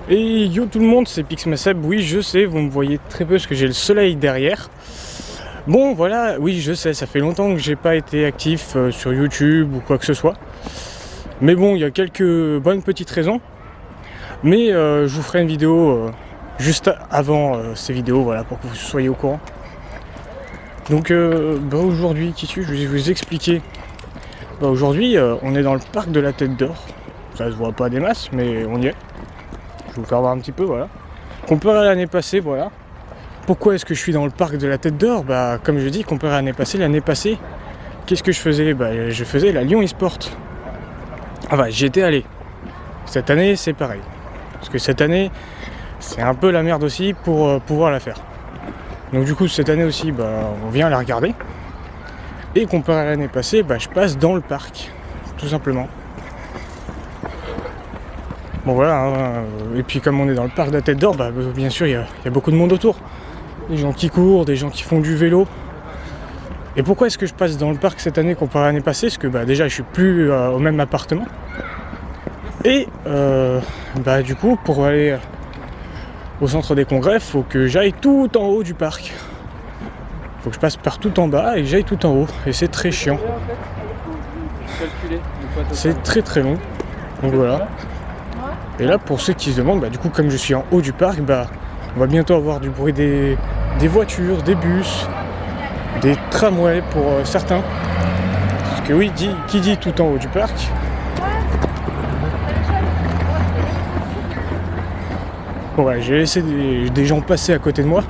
Et yo tout le monde, c'est Pixmaseb. Oui, je sais, vous me voyez très peu parce que j'ai le soleil derrière. Bon, voilà, oui, je sais, ça fait longtemps que j'ai pas été actif sur YouTube ou quoi que ce soit. Mais bon, il y a quelques bonnes petites raisons. Mais je vous ferai une vidéo juste avant ces vidéos, voilà, pour que vous soyez au courant. Donc, aujourd'hui, je vais vous expliquer. Aujourd'hui, on est dans le parc de la Tête d'Or. Ça se voit pas des masses, mais on y est. Je vais vous faire voir un petit peu, voilà. Comparé à l'année passée, voilà. Pourquoi est-ce que je suis dans le parc de la Tête d'Or? Comme je dis, comparé à l'année passée, qu'est-ce que je faisais? Je faisais la Lyon eSport. J'y étais allé. Cette année, c'est pareil. Parce que cette année, c'est un peu la merde aussi pour pouvoir la faire. Donc du coup, cette année aussi, on vient la regarder. Et comparé à l'année passée, je passe dans le parc, tout simplement. Bon voilà, et puis comme on est dans le parc de la Tête d'Or, bien sûr, il y a beaucoup de monde autour. Des gens qui courent, des gens qui font du vélo. Et pourquoi est-ce que je passe dans le parc cette année comparé à l'année passée? Parce que déjà, je suis plus au même appartement. Et du coup, pour aller au centre des congrès, il faut que j'aille tout en haut du parc. Il faut que je passe par tout en bas et que j'aille tout en haut. Et c'est très chiant. C'est très très long. Donc voilà. Et là, pour ceux qui se demandent, du coup, comme je suis en haut du parc, on va bientôt avoir du bruit des voitures, des bus, des tramways pour certains. Parce que oui, qui dit tout en haut du parc, j'ai laissé des gens passer à côté de moi.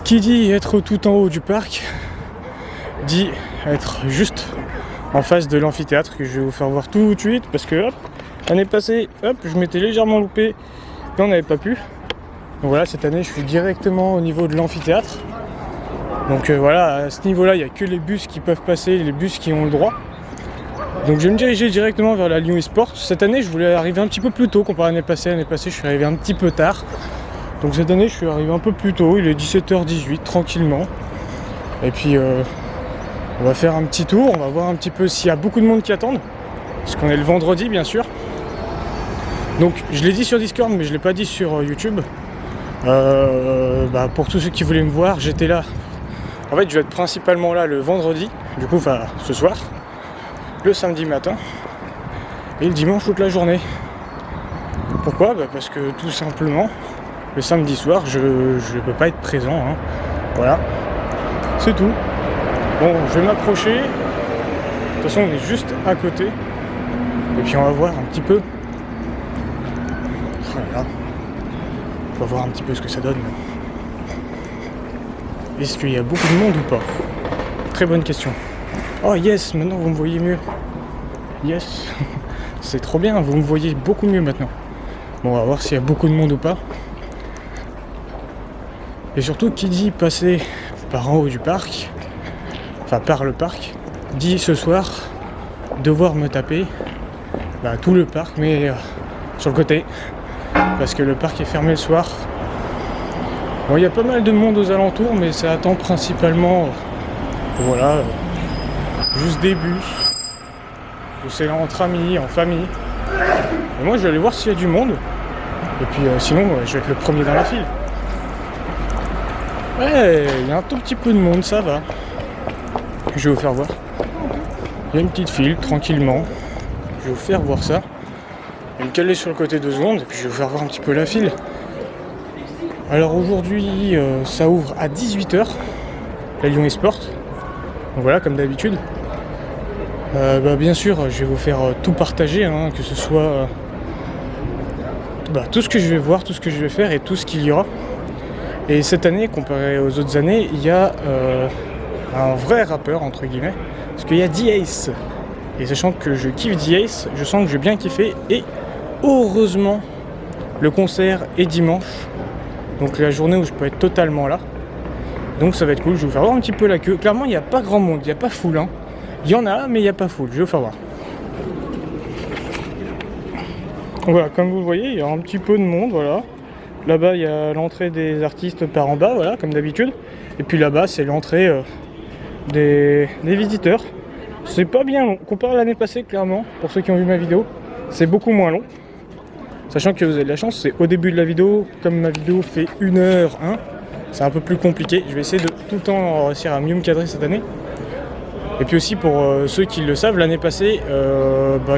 Qui dit être tout en haut du parc, dit être juste en face de l'amphithéâtre que je vais vous faire voir tout de suite. Parce que l'année passée, je m'étais légèrement loupé, mais on n'avait pas pu. Donc voilà, cette année, je suis directement au niveau de l'amphithéâtre. Donc à ce niveau-là, il n'y a que les bus qui peuvent passer, les bus qui ont le droit. Donc je vais me diriger directement vers la Lyon eSport. Cette année, je voulais arriver un petit peu plus tôt comparé à l'année passée. L'année passée, je suis arrivé un petit peu tard. Donc cette année, je suis arrivé un peu plus tôt. Il est 17h18, tranquillement. Et puis, on va faire un petit tour. On va voir un petit peu s'il y a beaucoup de monde qui attendent. Parce qu'on est le vendredi, bien sûr. Donc, je l'ai dit sur Discord, mais je ne l'ai pas dit sur YouTube. Pour tous ceux qui voulaient me voir, j'étais là. En fait, je vais être principalement là le vendredi. Du coup, ce soir. Le samedi matin et le dimanche toute la journée. Pourquoi? Parce que tout simplement le samedi soir je peux pas être présent, Voilà, c'est tout. Bon, je vais m'approcher. De toute façon, on est juste à côté et puis on va voir un petit peu. Voilà. On va voir un petit peu ce que ça donne. Est-ce qu'il y a beaucoup de monde ou pas? Très bonne question. Oh yes, maintenant vous me voyez mieux. Yes, c'est trop bien, vous me voyez beaucoup mieux maintenant. Bon, on va voir s'il y a beaucoup de monde ou pas. Et surtout, qui dit passer par en haut du parc, par le parc, dit ce soir devoir me taper tout le parc, mais sur le côté, parce que le parc est fermé le soir. Bon, il y a pas mal de monde aux alentours, mais ça attend principalement, juste des bus. C'est là entre amis, en famille. Et moi je vais aller voir s'il y a du monde. Et puis sinon je vais être le premier dans la file. Ouais, il y a un tout petit peu de monde, ça va. Je vais vous faire voir. Il y a une petite file, tranquillement. Je vais vous faire voir ça. Je vais me caler sur le côté 2 secondes et puis je vais vous faire voir un petit peu la file. Alors aujourd'hui ça ouvre à 18h, la Lyon eSport. Donc voilà, comme d'habitude. Bien sûr, je vais vous faire tout partager, que ce soit tout ce que je vais voir, tout ce que je vais faire et tout ce qu'il y aura. Et cette année, comparé aux autres années, il y a un vrai rappeur, entre guillemets, parce qu'il y a D-Ace. Et sachant que je kiffe D-Ace, je sens que je vais bien kiffer. Et heureusement, le concert est dimanche, donc la journée où je peux être totalement là. Donc ça va être cool, je vais vous faire voir un petit peu la queue. Clairement, il n'y a pas grand monde, il n'y a pas foule, Il y en a, mais il n'y a pas full. Je vais vous faire voir. Voilà, comme vous le voyez, il y a un petit peu de monde, voilà. Là-bas, il y a l'entrée des artistes par en bas, voilà, comme d'habitude. Et puis là-bas, c'est l'entrée des visiteurs. C'est pas bien long. Comparé à l'année passée, clairement, pour ceux qui ont vu ma vidéo, c'est beaucoup moins long. Sachant que vous avez de la chance, c'est au début de la vidéo, comme ma vidéo fait 1h01, c'est un peu plus compliqué. Je vais essayer de tout le temps réussir à mieux me cadrer cette année. Et puis aussi pour ceux qui le savent, l'année passée,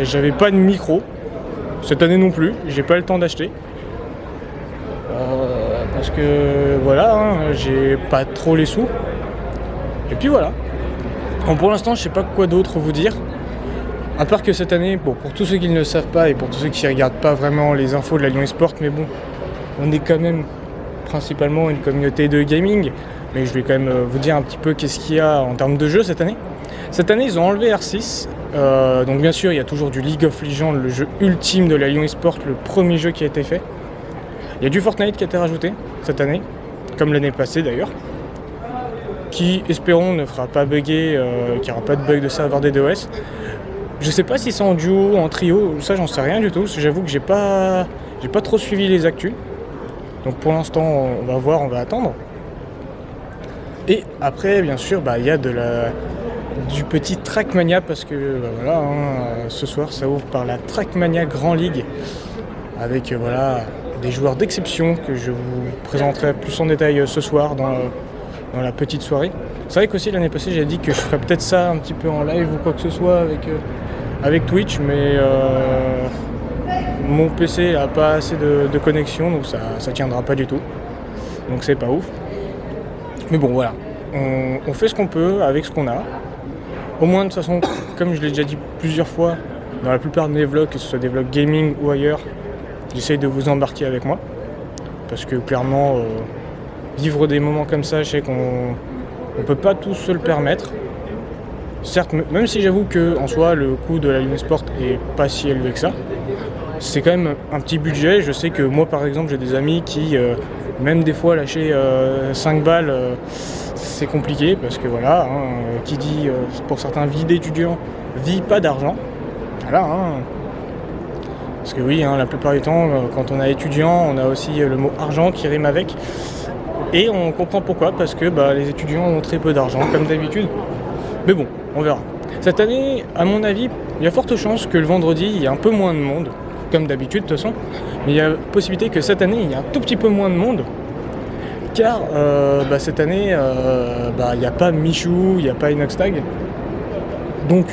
j'avais pas de micro. Cette année non plus, j'ai pas le temps d'acheter. Parce que voilà, j'ai pas trop les sous. Et puis voilà. Bon, pour l'instant, je sais pas quoi d'autre vous dire. À part que cette année, bon, pour tous ceux qui ne le savent pas et pour tous ceux qui ne regardent pas vraiment les infos de la Lyon Esport, mais bon, on est quand même principalement une communauté de gaming. Mais je vais quand même vous dire un petit peu qu'est-ce qu'il y a en termes de jeu cette année. Cette année, ils ont enlevé R6. Donc bien sûr, il y a toujours du League of Legends, le jeu ultime de la Lyon Esport, le premier jeu qui a été fait. Il y a du Fortnite qui a été rajouté cette année, comme l'année passée d'ailleurs, qui, espérons, ne fera pas bugger, qu'il n'y aura pas de bug de serveur DDoS. Je sais pas si c'est en duo, en trio, ça j'en sais rien du tout, parce que j'avoue que j'ai pas trop suivi les actus. Donc pour l'instant, on va voir, on va attendre. Et après, bien sûr, il y a du petit Trackmania, parce que voilà, ce soir ça ouvre par la Trackmania Grand League, avec des joueurs d'exception que je vous présenterai plus en détail ce soir dans la petite soirée. C'est vrai qu'aussi l'année passée j'avais dit que je ferais peut-être ça un petit peu en live ou quoi que ce soit avec Twitch, mais mon PC a pas assez de connexion, donc ça tiendra pas du tout. Donc c'est pas ouf. Mais bon voilà, on fait ce qu'on peut avec ce qu'on a. Au moins de toute façon, comme je l'ai déjà dit plusieurs fois, dans la plupart de mes vlogs, que ce soit des vlogs gaming ou ailleurs, j'essaye de vous embarquer avec moi. Parce que clairement, vivre des moments comme ça, je sais qu'on ne peut pas tous se le permettre. Certes, même si j'avoue qu'en soi, le coût de la Lyon Esport est pas si élevé que ça, c'est quand même un petit budget. Je sais que moi, par exemple, j'ai des amis qui, même des fois, lâcher 5 balles, c'est compliqué. Parce que voilà, qui dit, pour certains, vie d'étudiant, vie pas d'argent. Voilà, Parce que oui, la plupart du temps, quand on est étudiant, on a aussi le mot argent qui rime avec. Et on comprend pourquoi, parce que les étudiants ont très peu d'argent, comme d'habitude. Mais bon, on verra. Cette année, à mon avis, il y a forte chance que le vendredi, il y ait un peu moins de monde, comme d'habitude de toute façon. Mais il y a possibilité que cette année, il y ait un tout petit peu moins de monde. Car cette année, il n'y a pas Michou, il n'y a pas Inoxtag. Donc,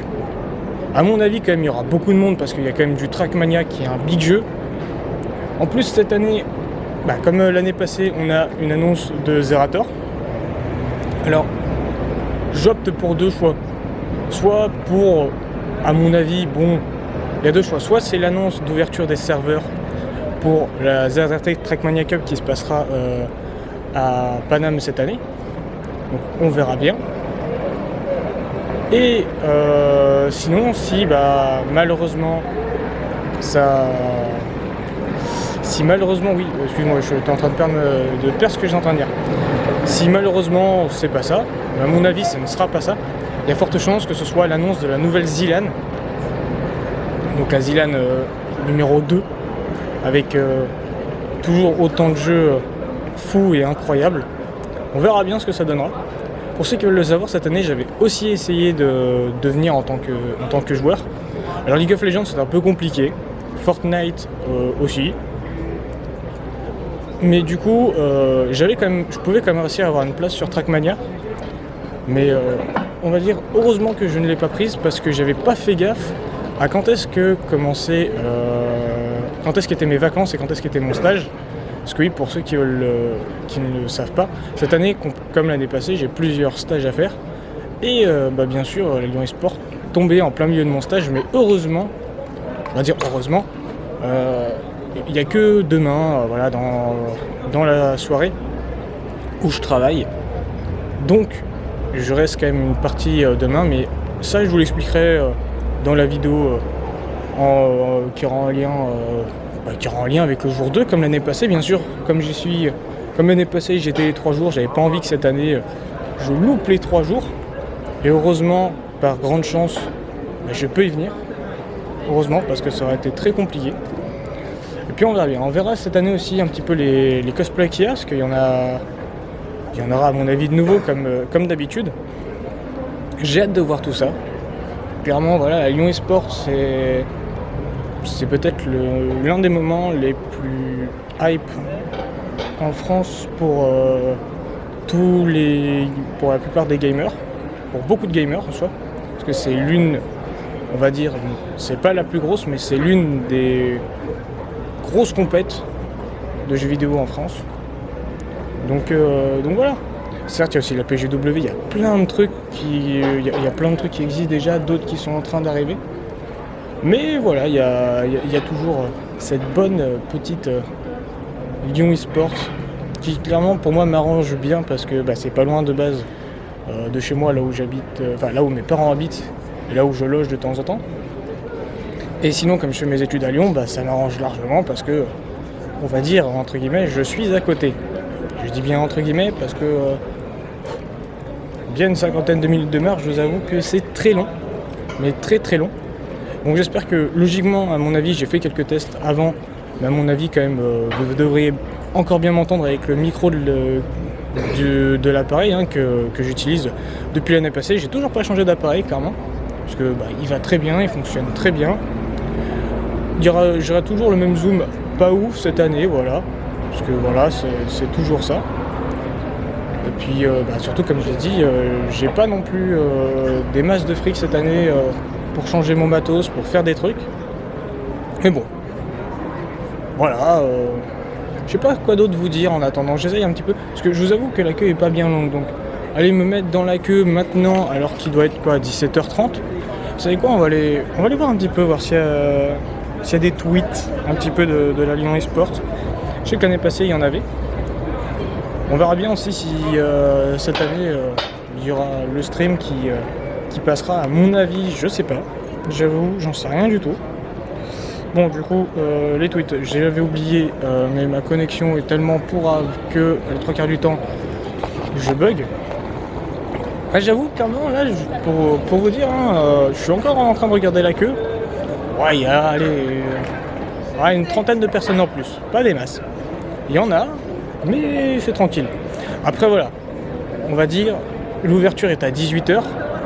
à mon avis, quand même, il y aura beaucoup de monde parce qu'il y a quand même du Trackmania qui est un big jeu. En plus, cette année, comme l'année passée, on a une annonce de Zerator. Alors, j'opte pour deux choix. Soit pour, à mon avis, il y a deux choix. Soit c'est l'annonce d'ouverture des serveurs pour la Zerator Trackmania Cup qui se passera à Paname cette année. Donc, on verra bien. Et sinon, si malheureusement oui, excuse-moi, je suis en train de perdre ce que j'ai en train de dire. Si malheureusement c'est pas ça, à mon avis ce ne sera pas ça, il y a forte chance que ce soit l'annonce de la nouvelle Zilan. Donc la Zilan numéro 2, avec toujours autant de jeux fous et incroyables. On verra bien ce que ça donnera. Pour ceux qui veulent le savoir, cette année j'avais aussi essayé de venir en tant que joueur. Alors League of Legends c'est un peu compliqué, Fortnite aussi. Mais du coup, je pouvais quand même réussir à avoir une place sur Trackmania. Mais on va dire heureusement que je ne l'ai pas prise parce que j'avais pas fait gaffe à quand est-ce qu'étaient mes vacances et quand est-ce qu'était mon stage. Parce que oui, pour ceux qui ne le savent pas, cette année, comme l'année passée, j'ai plusieurs stages à faire. Et bien sûr, la Lyon Esport tombait en plein milieu de mon stage, mais heureusement, il n'y a que demain, dans la soirée, où je travaille. Donc, je reste quand même une partie demain, mais ça, je vous l'expliquerai dans la vidéo qui aura en lien avec le jour 2, comme l'année passée, bien sûr. Comme l'année passée, j'étais les 3 jours, j'avais pas envie que cette année, je loupe les 3 jours. Et heureusement, par grande chance, je peux y venir. Heureusement, parce que ça aurait été très compliqué. Et puis on verra bien. On verra cette année aussi un petit peu les cosplays qu'il y a, parce qu'il y en aura à mon avis de nouveau comme d'habitude. J'ai hâte de voir tout ça. Clairement, voilà, la Lyon Esports, c'est peut-être l'un des moments les plus hype en France pour la plupart des gamers, pour beaucoup de gamers en soi, parce que c'est l'une, on va dire, c'est pas la plus grosse, mais c'est l'une des grosses compètes de jeux vidéo en France. Donc voilà. Certes, il y a aussi la PGW, il y a plein de trucs il y a plein de trucs qui existent déjà, d'autres qui sont en train d'arriver. Mais voilà, il y a toujours cette bonne petite Lyon Esports qui clairement pour moi m'arrange bien parce que c'est pas loin de base de chez moi, là où j'habite, là où mes parents habitent et là où je loge de temps en temps. Et sinon, comme je fais mes études à Lyon, ça m'arrange largement parce que, on va dire, entre guillemets, je suis à côté. Je dis bien entre guillemets parce que bien une cinquantaine de minutes de marche, je vous avoue que c'est très long, mais très très long. Donc j'espère que logiquement, à mon avis, j'ai fait quelques tests avant, mais à mon avis quand même, vous devriez encore bien m'entendre avec le micro de l'appareil que j'utilise depuis l'année passée. J'ai toujours pas changé d'appareil clairement, parce que il va très bien, il fonctionne très bien. J'aurai toujours le même zoom, pas ouf cette année, voilà, parce que voilà, c'est toujours ça. Et puis surtout comme je l'ai dit, j'ai pas non plus des masses de fric cette année pour changer mon matos, pour faire des trucs. Mais bon, voilà, je sais pas quoi d'autre vous dire en attendant, j'essaye un petit peu, parce que je vous avoue que la queue est pas bien longue, donc allez me mettre dans la queue maintenant alors qu'il doit être 17h30. Vous savez quoi, on va aller voir un petit peu, voir s'il y a des tweets un petit peu de la Lyon Esports. Je sais que l'année passée il y en avait. On verra bien aussi si cette année il y aura le stream qui passera, à mon avis, je sais pas. J'avoue, j'en sais rien du tout. Bon, du coup, les tweets, j'avais oublié, mais ma connexion est tellement pourrave que les 3 quarts du temps, je bug. J'avoue, clairement, là, pour vous dire, je suis encore en train de regarder la queue. Ouais, il y a une trentaine de personnes en plus, pas des masses. Il y en a, mais c'est tranquille. Après voilà, on va dire, l'ouverture est à 18h.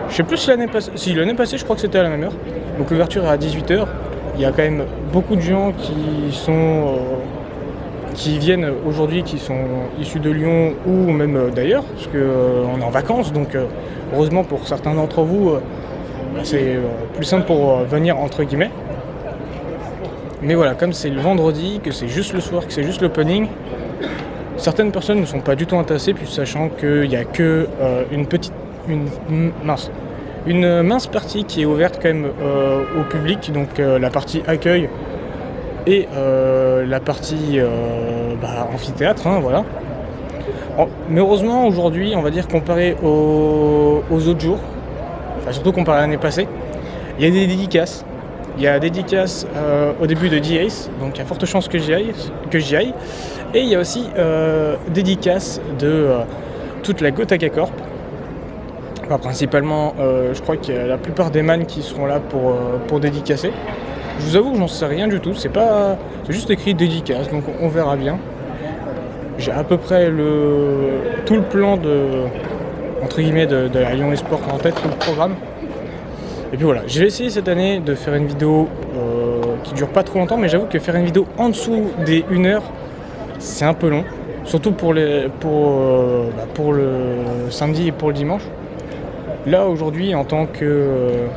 Je sais plus si l'année passée, je crois que c'était à la même heure. Donc l'ouverture est à 18h. Il y a quand même beaucoup de gens qui viennent aujourd'hui, qui sont issus de Lyon ou même d'ailleurs, parce qu'on est en vacances. Donc heureusement pour certains d'entre vous, c'est plus simple pour venir entre guillemets. Mais voilà, comme c'est le vendredi, que c'est juste le soir, que c'est juste l'opening, certaines personnes ne sont pas du tout intéressées, puis sachant qu'il n'y a que une mince partie qui est ouverte quand même au public, donc la partie accueil et la partie amphithéâtre, voilà. Mais heureusement aujourd'hui, on va dire comparé aux autres jours, surtout comparé à l'année passée, il y a des dédicaces. Il y a dédicace au début de D-Ace, donc il y a forte chance que j'y aille. Et il y a aussi dédicace de toute la Gotaka Corp. Principalement, je crois qu'il y a la plupart des man qui seront là pour dédicacer. Je vous avoue que j'en sais rien du tout, c'est juste écrit dédicace, donc on verra bien. J'ai à peu près tout le plan entre guillemets de la Lyon Esports en tête, tout le programme. Et puis voilà, j'ai essayé cette année de faire une vidéo qui dure pas trop longtemps, mais j'avoue que faire une vidéo en dessous des 1 heure, c'est un peu long. Surtout pour le samedi et pour le dimanche. Là aujourd'hui, en tant que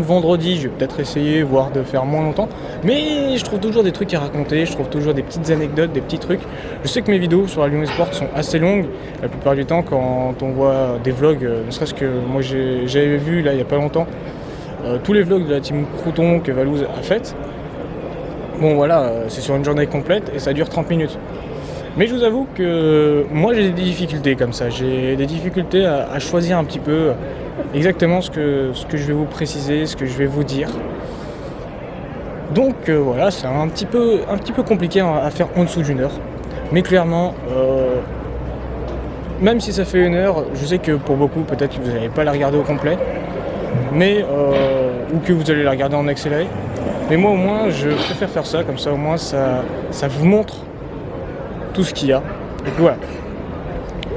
vendredi, je vais peut-être essayer, voire de faire moins longtemps. Mais je trouve toujours des trucs à raconter, je trouve toujours des petites anecdotes, des petits trucs. Je sais que mes vidéos sur la Lyon Esports sont assez longues. La plupart du temps, quand on voit des vlogs, ne serait-ce que moi j'avais vu là il n'y a pas longtemps, tous les vlogs de la team Crouton que Valouz a fait. Bon voilà, c'est sur une journée complète et ça dure 30 minutes. Mais je vous avoue que moi j'ai des difficultés comme ça. J'ai des difficultés à choisir un petit peu exactement ce que je vais vous préciser, ce que je vais vous dire. Donc voilà, c'est un petit peu compliqué à faire en dessous d'1 heure. Mais clairement, même si ça fait 1 heure, je sais que pour beaucoup, peut-être que vous n'allez pas la regarder au complet, mais ou que vous allez la regarder en accéléré. Mais moi au moins je préfère faire ça, comme ça au moins ça vous montre tout ce qu'il y a. Et puis voilà.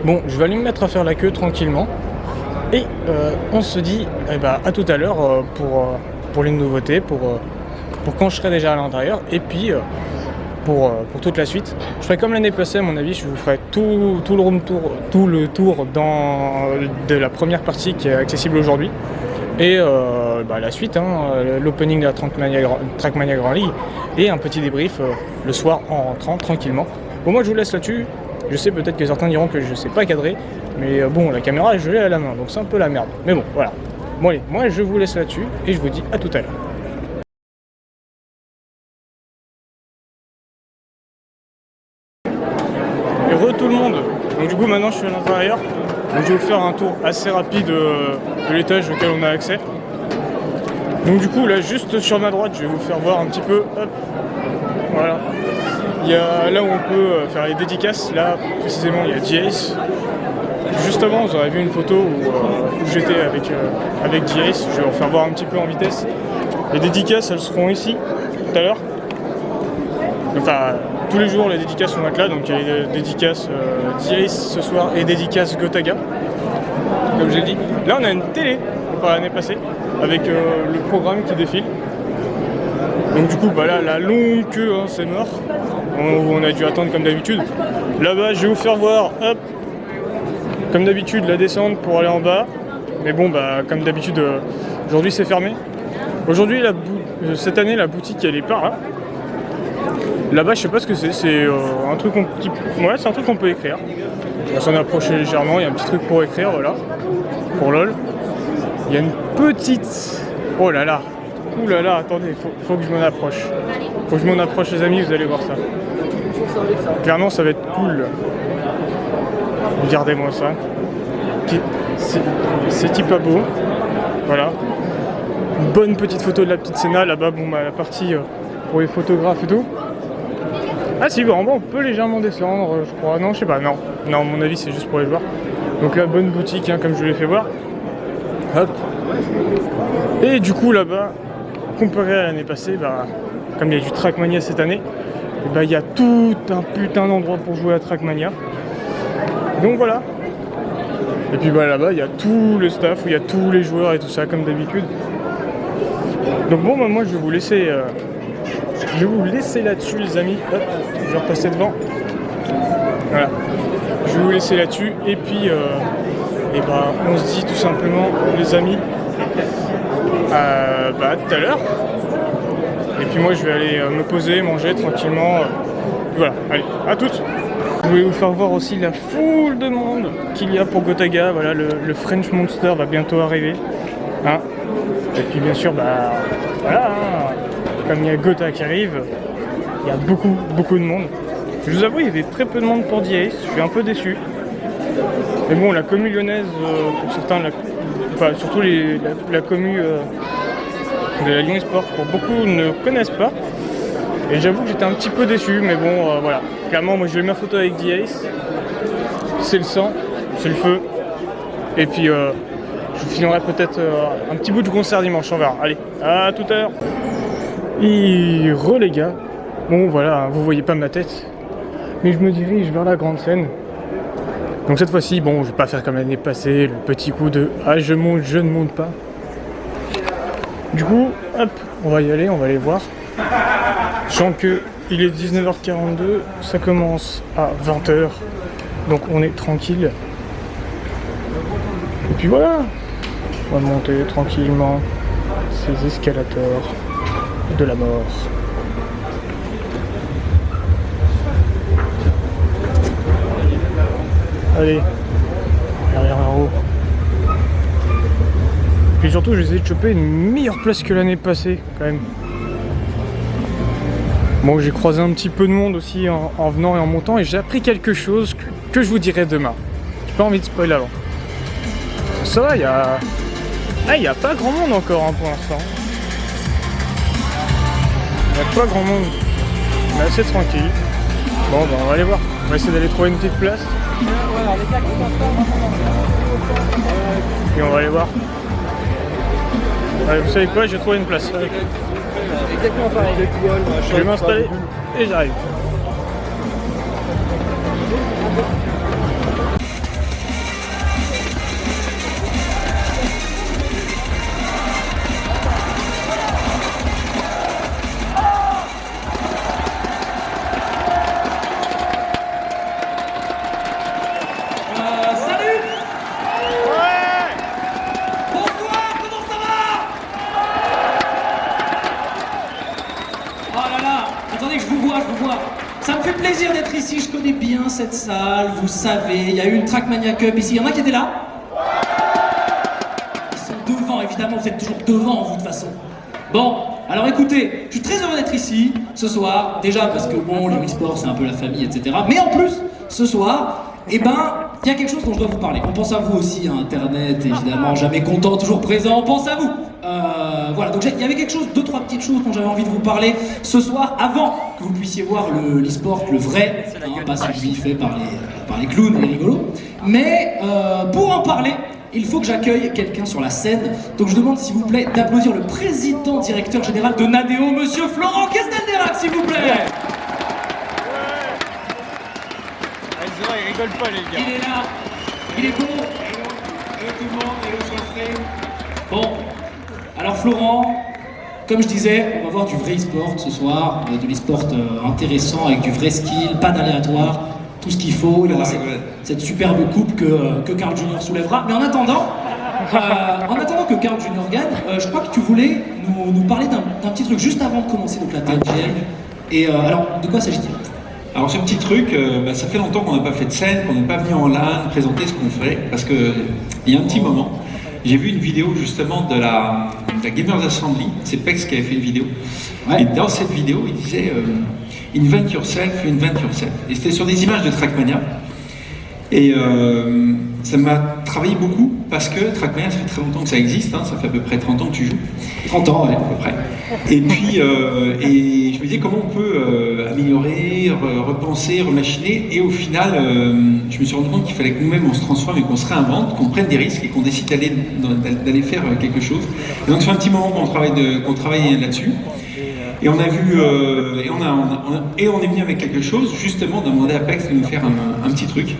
Bon, je vais aller me mettre à faire la queue tranquillement. Et on se dit à tout à l'heure pour les nouveautés, pour quand je serai déjà à l'intérieur. Et puis pour toute la suite. Je ferai comme l'année passée à mon avis, je vous ferai tout le tour de la première partie qui est accessible aujourd'hui. Et la suite, l'opening de la Trackmania Grand League et un petit débrief le soir en rentrant tranquillement. Bon, moi je vous laisse là-dessus. Je sais peut-être que certains diront que je sais pas cadrer, mais bon, la caméra je l'ai à la main, donc c'est un peu la merde. Mais bon, voilà. Bon allez, moi je vous laisse là-dessus et je vous dis à tout à l'heure. Et tout le monde. Donc du coup maintenant je suis à l'intérieur. Donc je vais vous faire un tour assez rapide de l'étage auquel on a accès. Donc du coup là juste sur ma droite je vais vous faire voir un petit peu. Hop. Voilà. Il y a là où on peut faire les dédicaces. Là précisément il y a G-Ace. Juste avant vous aurez vu une photo où j'étais avec G-Ace. Je vais vous faire voir un petit peu en vitesse. Les dédicaces elles seront ici tout à l'heure. Enfin tous les jours les dédicaces vont être là, donc il y a les dédicaces G-Ace ce soir et dédicaces Gotaga, comme j'ai dit. Là on a une télé, par l'année passée, avec le programme qui défile. Donc du coup là la longue queue, c'est mort. On a dû attendre comme d'habitude. Là-bas je vais vous faire voir, hop, comme d'habitude la descente pour aller en bas. Mais bon comme d'habitude aujourd'hui c'est fermé. Aujourd'hui cette année la boutique elle est par là. Là-bas, je sais pas ce que c'est un truc c'est un truc qu'on peut écrire. On va s'en approcher légèrement, il y a un petit truc pour écrire, voilà. Pour LOL. Il y a une petite... Oh là là. Ouh là là, attendez, faut que je m'en approche. Faut que je m'en approche les amis, vous allez voir ça. Clairement, ça va être cool. Regardez-moi ça. C'est pas beau. Voilà. Une bonne petite photo de la petite Senna, là-bas, la partie pour les photographes et tout. Ah si, en bas on peut légèrement descendre, je crois. Non, je sais pas, non. Non, à mon avis c'est juste pour les joueurs. Donc la bonne boutique, comme je vous l'ai fait voir. Hop. Et du coup là-bas, comparé à l'année passée, comme il y a du Trackmania cette année, il y a tout un putain d'endroit pour jouer à Trackmania. Donc voilà. Et puis là-bas, il y a tout le staff, où il y a tous les joueurs et tout ça, comme d'habitude. Donc bon, moi je vais vous laisser... Je vais vous laisser là-dessus les amis. Hop, je vais repasser devant. Voilà. Je vais vous laisser là-dessus. Et puis on se dit tout simplement les amis à tout à l'heure. Et puis moi je vais aller me poser, manger tranquillement. Voilà, allez, à toutes. Je voulais vous faire voir aussi la foule de monde qu'il y a pour Gotaga. Voilà, le French Monster va bientôt arriver. Et puis bien sûr, voilà. Comme il y a Gotha qui arrive, il y a beaucoup de monde. Je vous avoue, il y avait très peu de monde pour G-Ace, je suis un peu déçu. Mais bon, la commu lyonnaise, pour certains, surtout la commu de la Lyon Esport, pour beaucoup ne connaissent pas. Et j'avoue que j'étais un petit peu déçu, mais bon, voilà. Clairement, moi j'ai eu ma photo avec G-Ace. C'est le sang, c'est le feu. Et puis, je filmerai peut-être un petit bout du concert dimanche, on verra. Allez, à tout à l'heure. Et les gars, bon voilà, vous voyez pas ma tête, mais je me dirige vers la grande scène. Donc cette fois-ci, bon, je vais pas faire comme l'année passée, le petit coup de « Ah, je monte, je ne monte pas ». Du coup, hop, on va y aller, on va aller voir. Sachant que il est 19h42, ça commence à 20h, donc on est tranquille. Et puis voilà, on va monter tranquillement ces escalators de la mort. Allez, derrière en haut. Puis surtout, je vais essayer de choper une meilleure place que l'année passée, quand même. Bon, j'ai croisé un petit peu de monde aussi en venant et en montant, et j'ai appris quelque chose que je vous dirai demain. J'ai pas envie de spoiler avant. Ça va, il y a pas grand monde encore pour l'instant. Il n'y a pas grand monde, mais assez tranquille. Bon, on va aller voir. On va essayer d'aller trouver une petite place. Et on va aller voir. Allez, vous savez quoi, j'ai trouvé une place. Allez. exactement pareil. Je vais m'installer et j'arrive. Ça me fait plaisir d'être ici, je connais bien cette salle, vous savez, il y a eu une Trackmania Cup ici, il y en a qui étaient là? Ils sont devant, évidemment, vous êtes toujours devant, vous, de toute façon. Bon, alors écoutez, je suis très heureux d'être ici, ce soir, déjà parce que bon, le e-sport, c'est un peu la famille, etc. Mais en plus, ce soir, eh ben, il y a quelque chose dont je dois vous parler. On pense à vous aussi, hein, Internet, évidemment, jamais content, toujours présent, on pense à vous. Voilà, donc il y avait quelque chose, deux, trois petites choses dont j'avais envie de vous parler ce soir, avant que vous puissiez voir l'e-sport, le vrai, hein, pas celui fait par les clowns et les rigolos. Mais pour en parler, il faut que j'accueille quelqu'un sur la scène. Donc je demande s'il vous plaît d'applaudir le président directeur général de Nadeo, monsieur Florent Castelnerac, s'il vous plaît. Il rigole pas, les gars. Il est là, il est bon. Hello tout le monde, hello sur le fait. Bon, alors Florent, comme je disais, on va voir du vrai e-sport ce soir, de l'e-sport intéressant avec du vrai skill, pas d'aléatoire, tout ce qu'il faut. Il y aura cette superbe coupe que Carl Junior soulèvera. Mais en attendant que Carl Junior gagne, je crois que tu voulais nous parler d'un petit truc juste avant de commencer donc la TNGL. Et alors, de quoi s'agit-il? Alors ce petit truc, ça fait longtemps qu'on n'a pas fait de scène, qu'on n'est pas venu en LAN présenter ce qu'on fait, parce que il y a un petit moment, j'ai vu une vidéo justement de la Gamers Assembly, c'est Pex qui avait fait une vidéo, ouais. Et dans cette vidéo il disait invent yourself, invent yourself, et c'était sur des images de Trackmania, et ça m'a travaillé beaucoup, parce que Trackmania, ça fait très longtemps que ça existe, hein, ça fait à peu près 30 ans que tu joues. 30 ans, ouais. À peu près. Et puis, et je me disais comment on peut améliorer, repenser, remachiner, et au final, je me suis rendu compte qu'il fallait que nous-mêmes on se transforme et qu'on se réinvente, qu'on prenne des risques et qu'on décide d'aller faire quelque chose. Et donc ça fait un petit moment qu'on travaille là-dessus. Et on a vu, et on est venu avec quelque chose, justement, demander à Pex de nous faire un petit truc.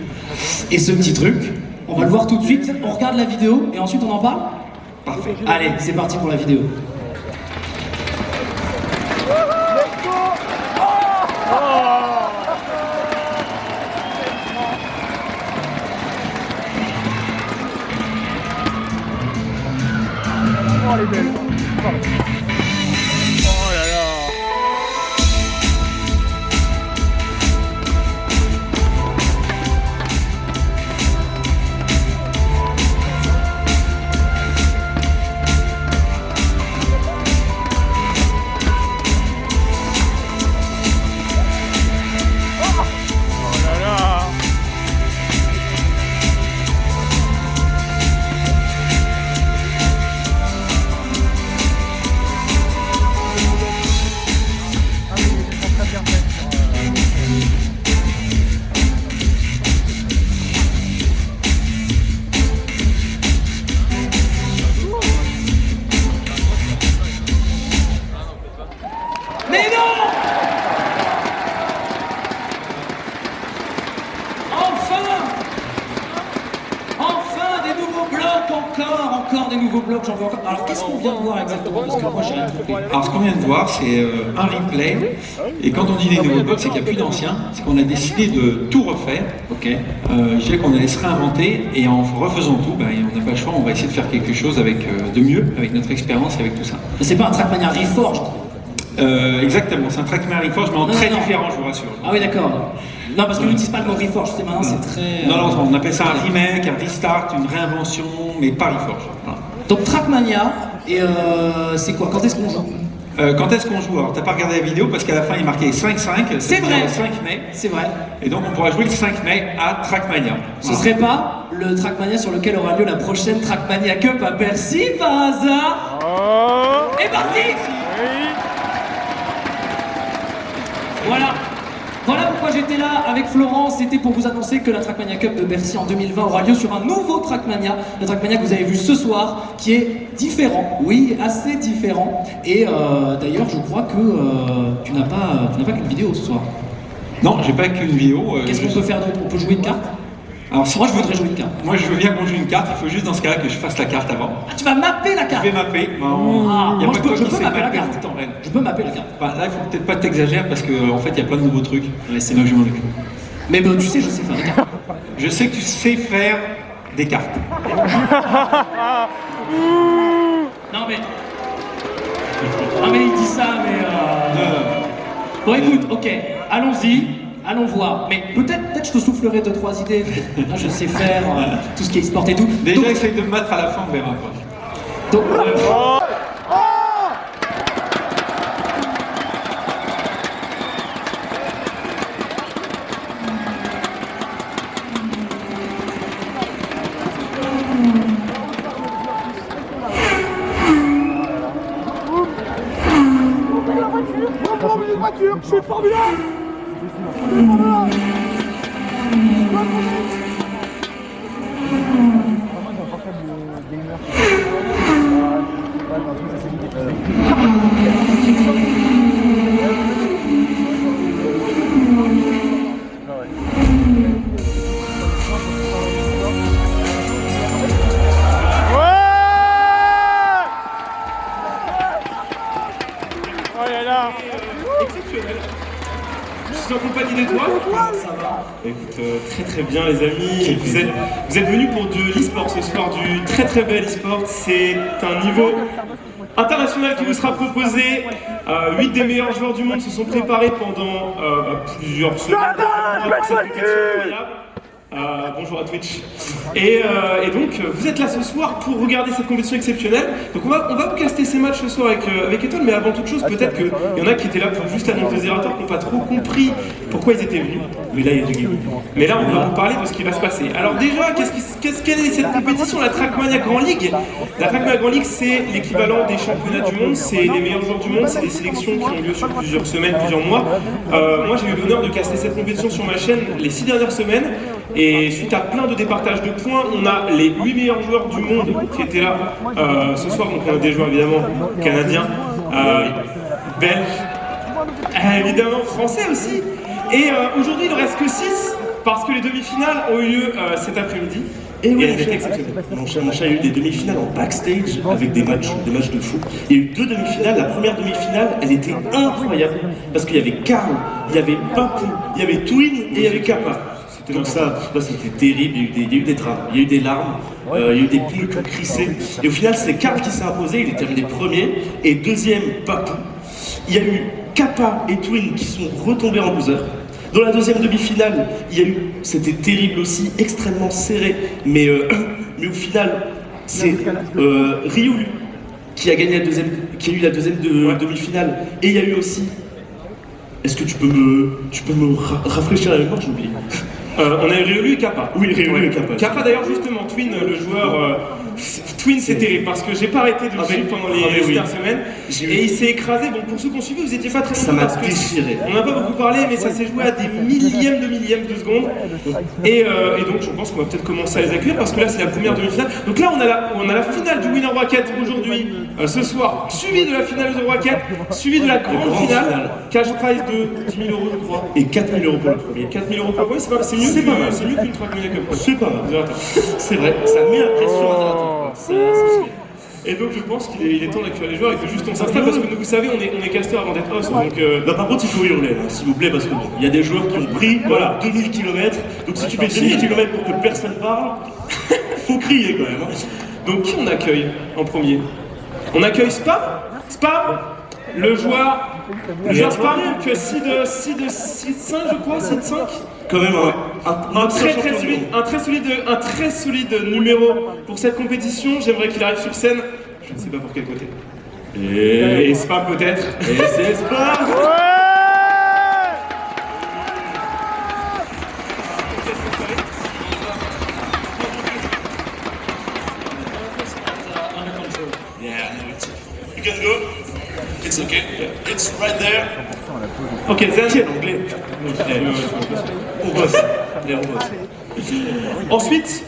Et ce petit truc, on va le voir tout de suite, on regarde la vidéo et ensuite on en parle? Parfait. Allez, c'est parti pour la vidéo. Oh, elle est belle. Oh là là. Encore des nouveaux blocs, j'en veux encore. Alors qu'est-ce qu'on vient de voir exactement? Parce que moi j'ai rien compris. Alors ce qu'on vient de voir, c'est un replay. Et quand on dit des nouveaux blocs, c'est qu'il n'y a plus d'anciens. C'est qu'on a décidé de tout refaire. Ok. Je dirais qu'on allait se réinventer. Et en refaisant tout, on n'a pas le choix. On va essayer de faire quelque chose de mieux, avec notre expérience, avec tout ça. Mais c'est pas un Trackmania Reforged? Exactement, c'est un Trackmania Reforged, mais en très différent, je vous rassure. Ah oui, d'accord. Non, parce qu'on n'utilise pas le mot Reforged, c'est maintenant, c'est très... Non, on appelle ça un remake, un restart, une réinvention, mais pas Reforged. Voilà. Donc Trackmania, et c'est quoi? Quand est-ce qu'on joue? Quand est-ce qu'on joue? Alors t'as pas regardé la vidéo parce qu'à la fin il marquait 5-5. C'est vrai. Le 5 mai. C'est vrai. Et donc on pourra jouer le 5 mai à Trackmania. Ce serait pas le Trackmania sur lequel aura lieu la prochaine Trackmania Cup à Bercy par hasard? Oh. Et parti. Oui. Voilà. Voilà pourquoi j'étais là avec Florence, c'était pour vous annoncer que la Trackmania Cup de Bercy en 2020 aura lieu sur un nouveau Trackmania, le Trackmania que vous avez vu ce soir, qui est différent, oui, assez différent. Et d'ailleurs, je crois que tu n'as pas qu'une vidéo ce soir. Non, j'ai pas qu'une vidéo. Qu'est-ce qu'on peut faire d'autre? On peut jouer une carte? Alors, si moi, je voudrais jouer une carte. Moi, je veux bien qu'on joue une carte, il faut juste dans ce cas-là que je fasse la carte avant. Ah, tu vas mapper la carte? Je vais mapper. Moi, je peux mapper la carte. En vrai. Je peux mapper la carte. Enfin, là, il faut peut-être pas t'exagérer parce qu'en fait, il y a plein de nouveaux trucs. Ouais, c'est donc je m'en occupe. Mais tu sais, je sais faire des cartes. Je sais que tu sais faire des cartes. Non mais il dit ça, mais Bon écoute, ok, allons-y, allons voir. Mais peut-être je te soufflerai 2-3 idées. Là, je sais faire tout ce qui est sport et tout. Déjà, essaye de me battre à la fin, on verra quoi. Donc, voiture, je suis formidable. Exceptionnel. Je suis en compagnie d'étoiles. Ça va. Écoute, très très bien les amis. Vous êtes venus pour de l'e-sport ce soir, du très très bel e-sport. C'est un niveau international qui vous sera proposé. 8 des meilleurs joueurs du monde se sont préparés pendant plusieurs semaines. Bonjour à Twitch. Et donc, vous êtes là ce soir pour regarder cette compétition exceptionnelle. Donc, on va vous caster ces matchs ce soir avec Étoile, mais avant toute chose, peut-être qu'il y en a qui étaient là pour juste l'annonce des errateurs, qui n'ont pas trop compris pourquoi ils étaient venus. Mais là, il y a du game. Mais là, on va vous parler de ce qui va se passer. Alors, déjà, quelle est cette compétition, la Trackmania Grand League? La Trackmania Grand League, c'est l'équivalent des championnats du monde, c'est les meilleurs joueurs du monde, c'est des sélections qui ont lieu sur plusieurs semaines, plusieurs mois. Moi, j'ai eu l'honneur de caster cette compétition sur ma chaîne les 6 dernières semaines. Et suite à plein de départages de points, on a les 8 meilleurs joueurs du monde qui étaient là ce soir. Donc on a des joueurs évidemment canadiens, belges, évidemment français aussi. Et aujourd'hui il ne reste que 6 parce que les demi-finales ont eu lieu cet après-midi. Et oui, elle était exceptionnelle. Mon chat a eu des demi-finales en backstage avec des matchs de fou. Il y a eu 2 demi-finales. La première demi-finale, elle était incroyable parce qu'il y avait Karl, il y avait Papou, il y avait Twin et il y avait Kappa. Donc ça, c'était terrible, il y a eu des drames, il y a eu des larmes, il y a eu des pneus qui ont crissé. Et au final, c'est Karl qui s'est imposé, il est terminé premier, et deuxième, Papou. Il y a eu Kappa et Twin qui sont retombés en loser. Dans la deuxième demi-finale, c'était terrible aussi, extrêmement serré, mais au final, c'est Ryu qui a gagné qui a eu la deuxième demi-finale, et il y a eu aussi. Est-ce que tu peux me rafraîchir la mémoire, j'ai oublié. On a eu Ryu et Kappa. Oui, Ryu et Kappa. Kappa d'ailleurs justement, Twin, le joueur... Twin c'est terrible parce que j'ai pas arrêté de le suivre pendant les dernières semaines et il s'est écrasé. Bon, pour ceux qui ont suivi, vous étiez pas très ça m'a déchiré. On n'a pas beaucoup parlé, mais ça s'est joué à des millièmes de secondes. Et donc je pense qu'on va peut-être commencer à les accueillir parce que là c'est la première demi-finale. Donc là on a la finale du Winner Bracket aujourd'hui, ce soir, suivi de la finale du Bracket, suivi de la grande finale, cash prize de 10 000 € je crois. Et 4 000 € pour le premier. 4 000 € pour le premier, c'est mieux qu'une Trackmania Cup. C'est pas mal. C'est vrai, ça met la pression à Zerator. Et donc je pense qu'il est temps d'accueillir les joueurs, il faut juste qu'on s'installe parce que nous, vous savez, on est caster avant d'être host. Donc, non, par contre il faut hurler, s'il vous plaît, parce que il y a des joueurs qui ont pris 2000 km, donc si tu fais 2000 km pour que personne parle, faut crier quand même. Donc qui on accueille en premier? On accueille Spam, le joueur Spam, donc 6 de 6-5 je crois, 6-5. Quand même un très solide numéro pour cette compétition. J'aimerais qu'il arrive sur scène. Je ne sais pas pour quel côté. Et Spam peut-être. Et c'est Spam. You can go. It's okay. It's right there. Ok, Zen. Quel anglais. On bosse. Allez, on bosse. Ensuite,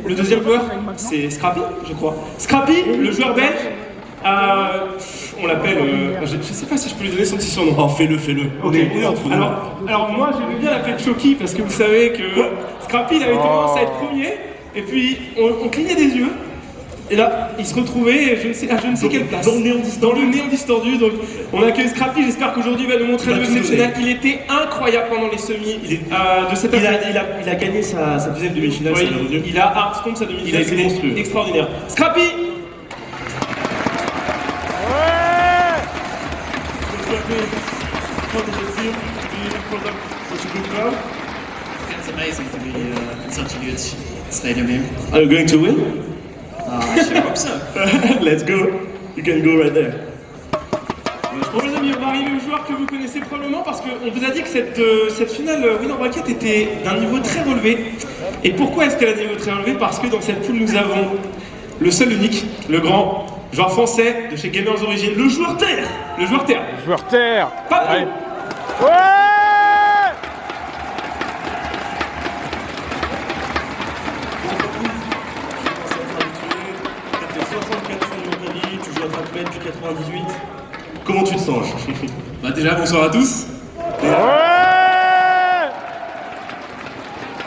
le deuxième joueur, c'est Scrappy, je crois. Scrappy, le joueur belge, on l'appelle, je sais pas si je peux lui donner son petit surnom. Oh, fais-le. Ok. Alors moi, j'aimais bien l'appeler Chucky parce que vous savez que Scrappy, il avait tendance à être premier, et puis on clignait des yeux. Et là, il se retrouvait, je ne sais quelle place. Dans le néon distordu. Dans le néon distordu. Donc, on accueille Scrappy. J'espère qu'aujourd'hui, il va nous montrer Il le va tout exceptionnel. donner. Il était incroyable pendant les semis de cette Il année. a gagné sa deuxième demi-finale, Oui, c'est revenu. il a un stomp sa demi-finale. Il a été c'était monstrueux. extraordinaire. Scrappy. How did it feel to be in front of such a good crowd? It's amazing to be in such a good stadium here. Are you going to win? I sure hope so. Let's go. You can go right there. Bon les amis, on va arriver aux joueurs que vous connaissez probablement parce qu'on vous a dit que cette finale Winner Bracket était d'un niveau très relevé. Et pourquoi est-ce qu'elle a un niveau très relevé? Parce que dans cette poule nous avons le seul unique, le grand joueur français de chez Gamers Origins, le joueur terre. Le joueur terre. Joueur terre. Papou. Allez. Ouais. T'as fait 64 fois de Montpellier, tu joues à Trackman depuis 98. Comment tu te sens? Bah déjà bonsoir à tous. Ouais.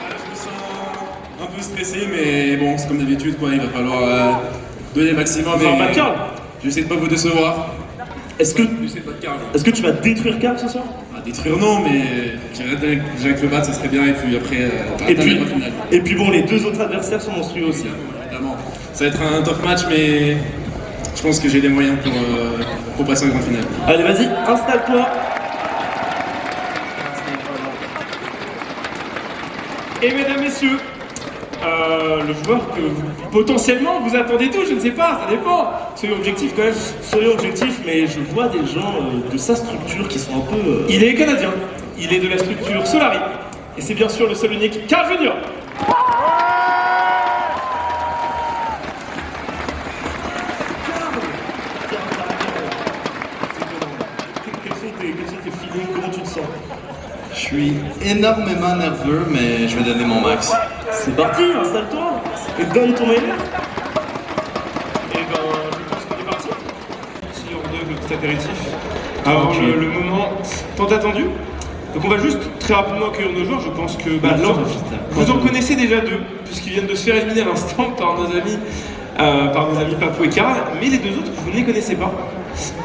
Je me sens un peu stressé mais bon c'est comme d'habitude quoi, il va falloir donner le maximum. Enfin, pas de Karl. J'essaie de pas vous décevoir. Est-ce que J'essaie pas de Karl. Est-ce que tu vas détruire Karl ce soir? À détruire non mais j'irai déjà avec le bat ça serait bien et puis après Et puis bon, les deux autres adversaires sont monstrueux aussi. évidemment. Ça va être un tough match mais je pense que j'ai des moyens pour passer en grande finale. Allez, vas-y, installe-toi. Et mesdames, messieurs, le joueur que potentiellement vous attendez tous, je ne sais pas, ça dépend. Soyez objectifs quand même. Soyons objectifs, mais je vois des gens de sa structure qui sont un peu... Il est canadien, il est de la structure Solari. Et c'est bien sûr le seul unique Carl Junior. Quels sont tes feelings? Comment tu te sens? Je suis énormément nerveux, mais je vais donner mon max. C'est parti, installe-toi et donne ton meilleur. Et ben, je pense qu'on est parti. Petit hors d'œuvre, le petit apéritif. Avant le moment tant attendu. Donc on va juste très rapidement accueillir nos joueurs. Je pense que vous en connaissez déjà deux, puisqu'ils viennent de se faire éliminer à l'instant par nos amis Papou et Karl. Mais les deux autres, vous ne les connaissez pas.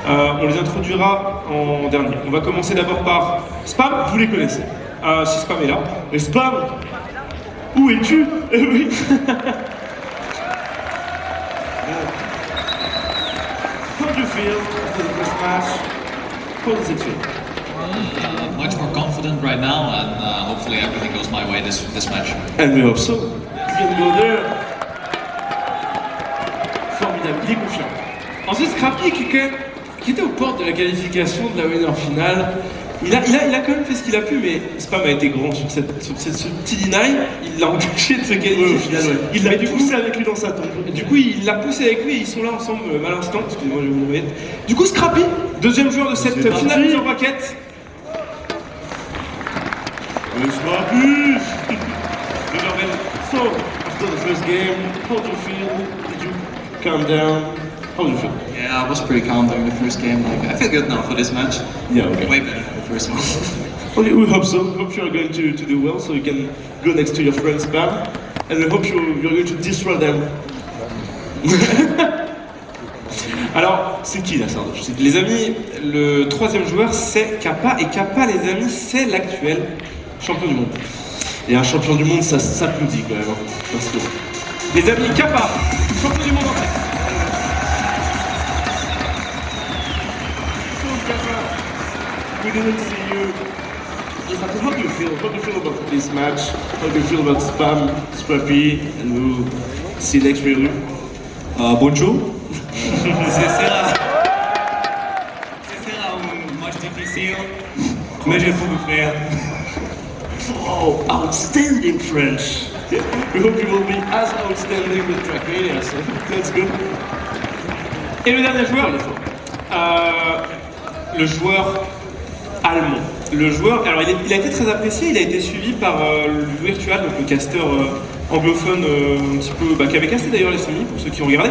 On les introduira en dernier. On va commencer d'abord par Spam, vous les connaissez. Si Spam est là. Et Spam, où es-tu? Oui. How do you feel after the first match? How does it feel? Much more confident right now, and hopefully everything goes my way this match. And we hope so. You can go there. Formidable, il est confiant. Ensuite, Scrappy qui était aux portes de la qualification de la winner finale. Il a quand même fait ce qu'il a pu, mais Spam a été grand sur ce petit deny. Il l'a empêché de se qualifier. Au final, ouais. Il l'a poussé avec lui dans sa tombe. Du coup, il l'a poussé avec lui et ils sont là ensemble à l'instant. Excusez-moi, je vais vous remettre. Du coup, Scrappy, deuxième joueur de cette finale de bracket. Scrappy! So, after the first game, how do you feel? Did you calm down? How do you feel? Yeah, I was pretty calm during the first game. Like, I feel good now for this match. Yeah, okay. Way better than the first one. Okay, we hope so. Hope you're going to do well so you can go next to your friend Spam. And we hope you're going to destroy them. Alors, c'est qui la sardoche? Les amis, le troisième joueur c'est Kappa. Et Kappa, les amis, c'est l'actuel champion du monde. Et un champion du monde, ça s'applaudit quand même. Hein, parce que... Les amis, Kappa, champion du monde en tête. We didn't see you. Just after, how do you feel? How do you feel about this match? How do you feel about Spam, Scrappy, and we'll see next review? Bonjour. Ce sera un match difficile, mais je vais vous faire. Oh, outstanding French! We hope you will be as outstanding with Trackmania, so let's go. Et le dernier joueur, le joueur allemand. Le joueur, alors il a été très apprécié, il a été suivi par le Virtual, donc le casteur anglophone un petit peu, qui avait casté d'ailleurs les semis, pour ceux qui ont regardé.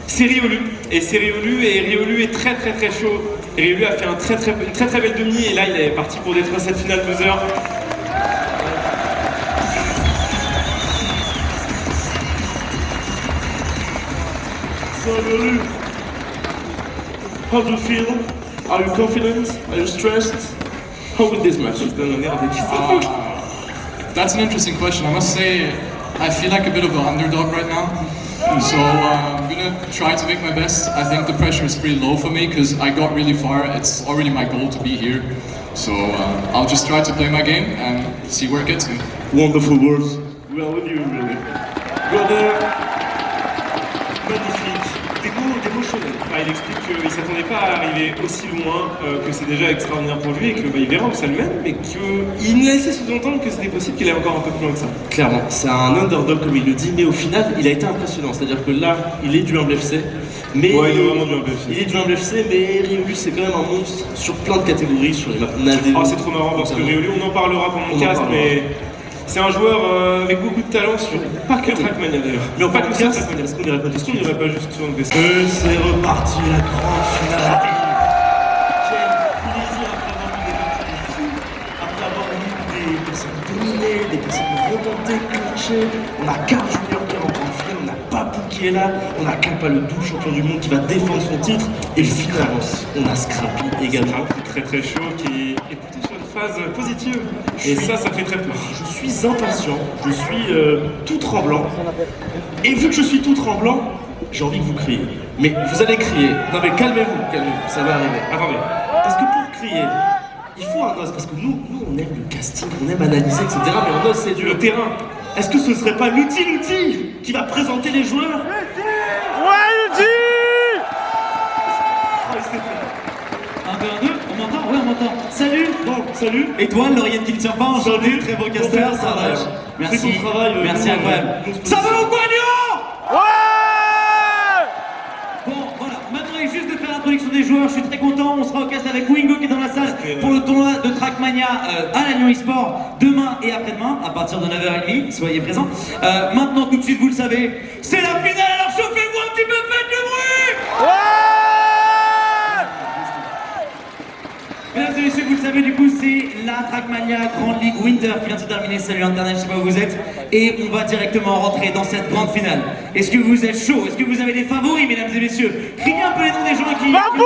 C'est Riolu, et c'est Riolu est très chaud. Et Riolu a fait une très belle demi, et là il est parti pour détruire cette finale 2 heures. So Riolu, how do you feel? Are you confident? Are you stressed? How will this match? That's an interesting question. I must say, I feel like a bit of an underdog right now. So I'm gonna try to make my best. I think the pressure is pretty low for me because I got really far. It's already my goal to be here. So I'll just try to play my game and see where it gets me. Wonderful words. We are with you, really. Go there. Magnifique. Des mots émotionnels. Il explique qu'il ne s'attendait pas à arriver aussi loin, que c'est déjà extraordinaire pour lui et qu'il verra où ça le mène, mais qu'il nous a laissé sous-entendre que c'était possible qu'il aille encore un peu plus loin que ça. Clairement, c'est un underdog comme il le dit, mais au final, il a été impressionnant. C'est-à-dire que là, il est du Humble FC. Mais Ouais, il est vraiment du Humble FC. Il est du Humble FC, mais Riolu, c'est quand même un monstre sur plein de catégories, sur les maps Nadeo. Oh, c'est trop marrant parce que Riolu, on en parlera pendant le cast, mais c'est un joueur avec beaucoup de talent sur pas que Trackmania d'ailleurs. Mais on pas parle que de ça, Trackmania, est-ce qu'on irait pas est-ce qu'on n'irait pas juste sur le PC? C'est reparti, la grande finale. Quel plaisir après avoir vu des personnes dominées, des personnes remontées, clenchées. On a Carl Junior qui est en grande finale, on a Papou qui est là, on a Kappa, le double champion du monde qui va défendre son titre. Et finalement, on a Scrappy également. Très chaud, qui est plutôt sur une phase positive. Et ça fait très peur. Je suis impatient, je suis tout tremblant. Et vu que je suis tout tremblant, j'ai envie que vous criez. Mais vous allez crier. Non mais calmez-vous, ça va arriver. Attendez. Parce que pour crier, il faut un os. Parce que nous on aime le casting, on aime analyser, etc. Mais un os c'est dur. Le terrain. Est-ce que ce serait pas l'outil qui va présenter les joueurs? Ouais, Lutti! On m'entend? Ouais, on m'entend. Salut! Bon, salut. Étoile, l'oreillette qui ne tient pas, enchanté, Salut. très beau caster, Bon, ça travail. marche. Merci, Fais ton travail, merci nous, incroyable. Ça va ou quoi, Lyon? Ouais! Bon, voilà, maintenant il est juste de faire l'introduction des joueurs, je suis très content, on sera au cast avec Wingo qui est dans la salle pour le tournoi de Trackmania à la Lyon eSport demain et après-demain à partir de 9h30, soyez présents. Maintenant tout de suite vous le savez, c'est la finale, alors chauffez-vous un petit peu, faites du bruit! Mesdames et messieurs, vous le savez, du coup, c'est la Trackmania Grand League Winter qui vient de se terminer. Salut Internet, je sais pas où vous êtes. Et on va directement rentrer dans cette grande finale. Est-ce que vous êtes chaud? Est-ce que vous avez des favoris, mesdames et messieurs? Criez un peu les noms des gens qui... Papou!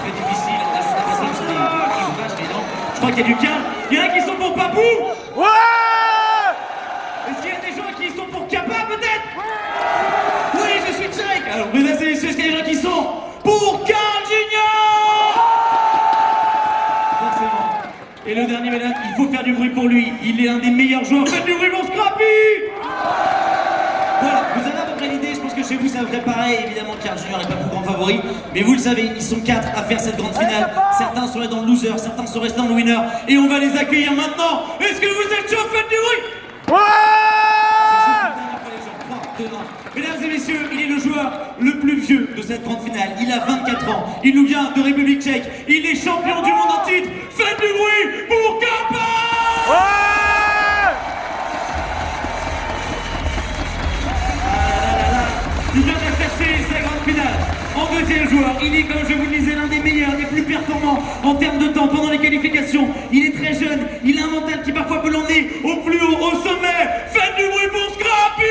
Très difficile, là, c'est pas possible, c'est des vaches, mais non. Je crois qu'il y a du calme. Il y en a qui sont pour Papou? Ouais! Est-ce qu'il y a des gens qui sont pour Kappa, peut-être? Oui, je suis Tchèque. Alors, mesdames et messieurs, est-ce qu'il y a des gens qui sont pour Carl Junior? Forcément. Et le dernier, mesdames, il faut faire du bruit pour lui. Il est l'un des meilleurs joueurs. Faites du bruit, mon Scrappy! Voilà, vous avez à peu près l'idée. Je pense que chez vous, ça ferait pareil. Évidemment, Carl Junior n'est pas mon grand favori. Mais vous le savez, ils sont 4 à faire cette grande finale. Certains seraient dans le loser, certains sont restés dans le winner. Et on va les accueillir maintenant. Est-ce que vous êtes chauds? Faites du bruit! Ouais! Mesdames et messieurs, il est le joueur le plus vieux de cette grande finale. Il a 24 ans. Il nous vient de République tchèque. Il est champion du monde en titre. Faites du bruit pour Kappa! Ouais! Il vient de chercher sa grande finale. En deuxième joueur, il est, comme je vous le disais, l'un des meilleurs, des plus performants en termes de temps pendant les qualifications. Il est très jeune. Il a un mental qui parfois peut l'emmener au plus haut, au sommet. Faites du bruit pour Scrappy!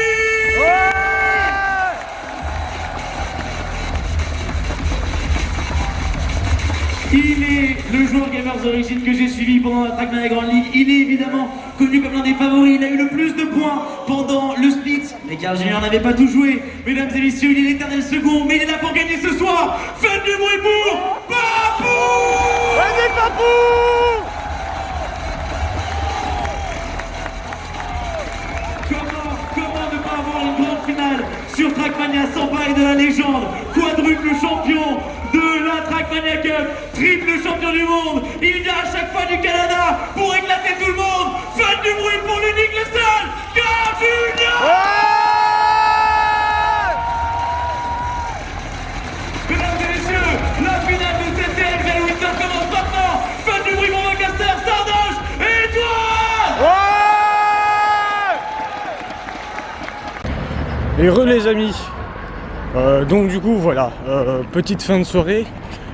Il est le joueur Gamers d'origine que j'ai suivi pendant la Trackmania Grand League. Il est évidemment connu comme l'un des favoris. Il a eu le plus de points pendant le split. Mais Carl Junior n'avait pas tout joué. Mesdames et messieurs, il est l'éternel second, mais il est là pour gagner ce soir. Faites du bruit pour Papou! Vas-y, Papou! Comment ne pas avoir une grande finale sur Trackmania sans parler de la légende, quadruple champion de la Trackmania Cup, triple champion du monde. Il vient à chaque fois du Canada pour éclater tout le monde. Faites du bruit pour l'unique, le seul, Carl Junior! Mesdames et messieurs, la finale de cette TLV Et les amis, donc du coup voilà, petite fin de soirée.